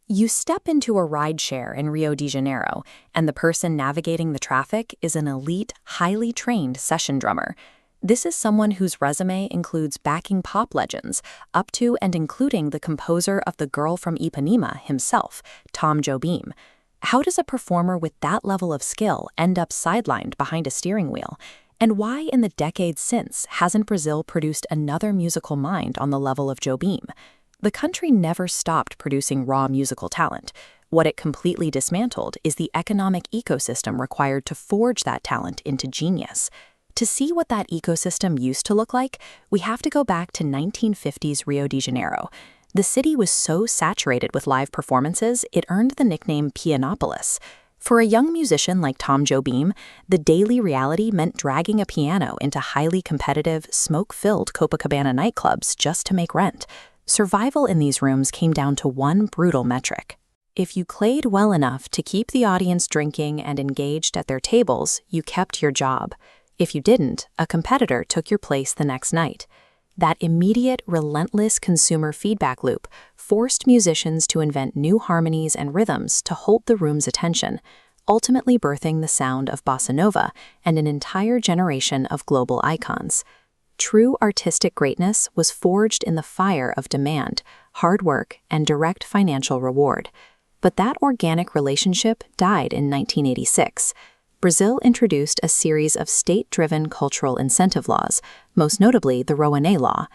You step into a rideshare in Rio de Janeiro, and the person navigating the traffic is an elite, highly trained session drummer. This is someone whose resume includes backing pop legends, up to and including the composer of The Girl from Ipanema himself, Tom Jobim. How does a performer with that level of skill end up sidelined behind a steering wheel? And why, in the decades since, hasn't Brazil produced another musical mind on the level of Jobim? The country never stopped producing raw musical talent. What it completely dismantled is the economic ecosystem required to forge that talent into genius. To see what that ecosystem used to look like, we have to go back to 1950s Rio de Janeiro. The city was so saturated with live performances, it earned the nickname Pianopolis. For a young musician like Tom Jobim, the daily reality meant dragging a piano into highly competitive, smoke-filled Copacabana nightclubs just to make rent. Survival in these rooms came down to one brutal metric. If you played well enough to keep the audience drinking and engaged at their tables, you kept your job. If you didn't, a competitor took your place the next night. That immediate, relentless consumer feedback loop forced musicians to invent new harmonies and rhythms to hold the room's attention, ultimately birthing the sound of bossa nova and an entire generation of global icons. True artistic greatness was forged in the fire of demand, hard work, and direct financial reward. But that organic relationship died in 1986. Brazil introduced a series of state-driven cultural incentive laws, most notably the Rouanet Law.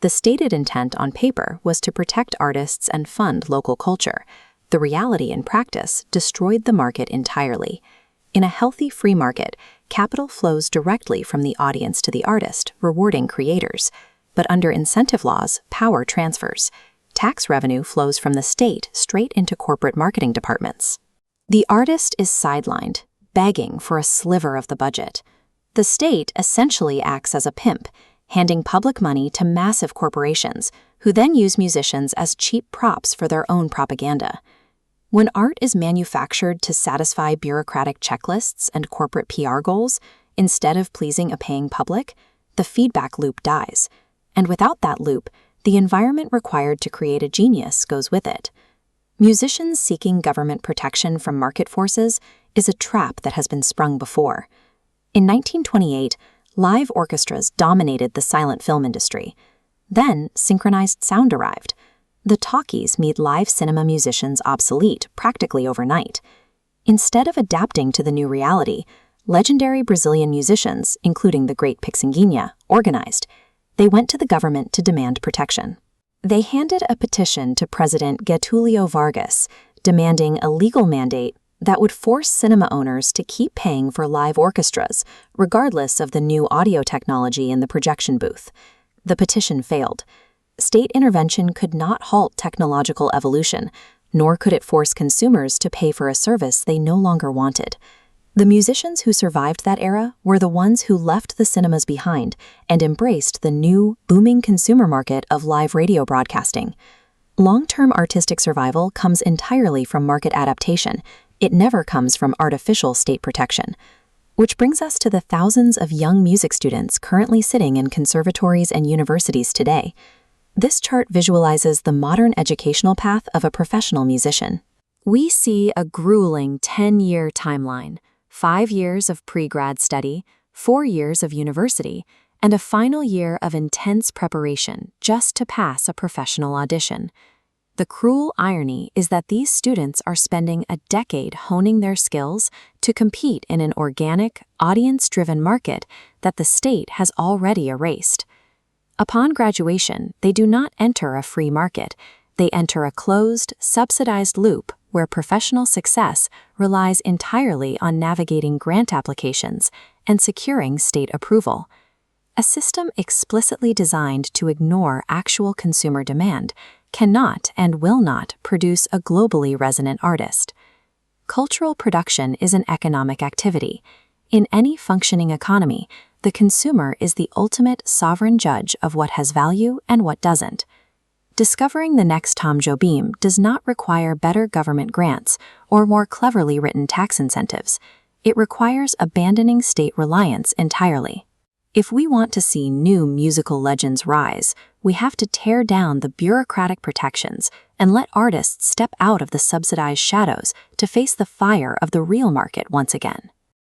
The stated intent on paper was to protect artists and fund local culture. The reality in practice destroyed the market entirely. In a healthy free market, capital flows directly from the audience to the artist, rewarding creators. But under incentive laws, power transfers. Tax revenue flows from the state straight into corporate marketing departments. The artist is sidelined, begging for a sliver of the budget. The state essentially acts as a pimp, handing public money to massive corporations, who then use musicians as cheap props for their own propaganda. When art is manufactured to satisfy bureaucratic checklists and corporate PR goals, instead of pleasing a paying public, the feedback loop dies. And without that loop, the environment required to create a genius goes with it. Musicians seeking government protection from market forces is a trap that has been sprung before. In 1928, live orchestras dominated the silent film industry. Then, synchronized sound arrived. The talkies made live cinema musicians obsolete practically overnight. Instead of adapting to the new reality, legendary Brazilian musicians, including the great Pixinguinha, organized. They went to the government to demand protection. They handed a petition to President Getulio Vargas, demanding a legal mandate that would force cinema owners to keep paying for live orchestras, regardless of the new audio technology in the projection booth. The petition failed. State intervention could not halt technological evolution, nor could it force consumers to pay for a service they no longer wanted. The musicians who survived that era were the ones who left the cinemas behind and embraced the new, booming consumer market of live radio broadcasting. Long-term artistic survival comes entirely from market adaptation. It never comes from artificial state protection. Which brings us to the thousands of young music students currently sitting in conservatories and universities today. This chart visualizes the modern educational path of a professional musician. We see a grueling 10-year timeline, 5 years of pre-grad study, 4 years of university, and a final year of intense preparation just to pass a professional audition. The cruel irony is that these students are spending a decade honing their skills to compete in an organic, audience-driven market that the state has already erased. Upon graduation, they do not enter a free market. They enter a closed, subsidized loop where professional success relies entirely on navigating grant applications and securing state approval. A system explicitly designed to ignore actual consumer demand cannot and will not produce a globally resonant artist. Cultural production is an economic activity. In any functioning economy, the consumer is the ultimate sovereign judge of what has value and what doesn't. Discovering the next Tom Jobim does not require better government grants or more cleverly written tax incentives. It requires abandoning state reliance entirely. If we want to see new musical legends rise, we have to tear down the bureaucratic protections and let artists step out of the subsidized shadows to face the fire of the real market once again.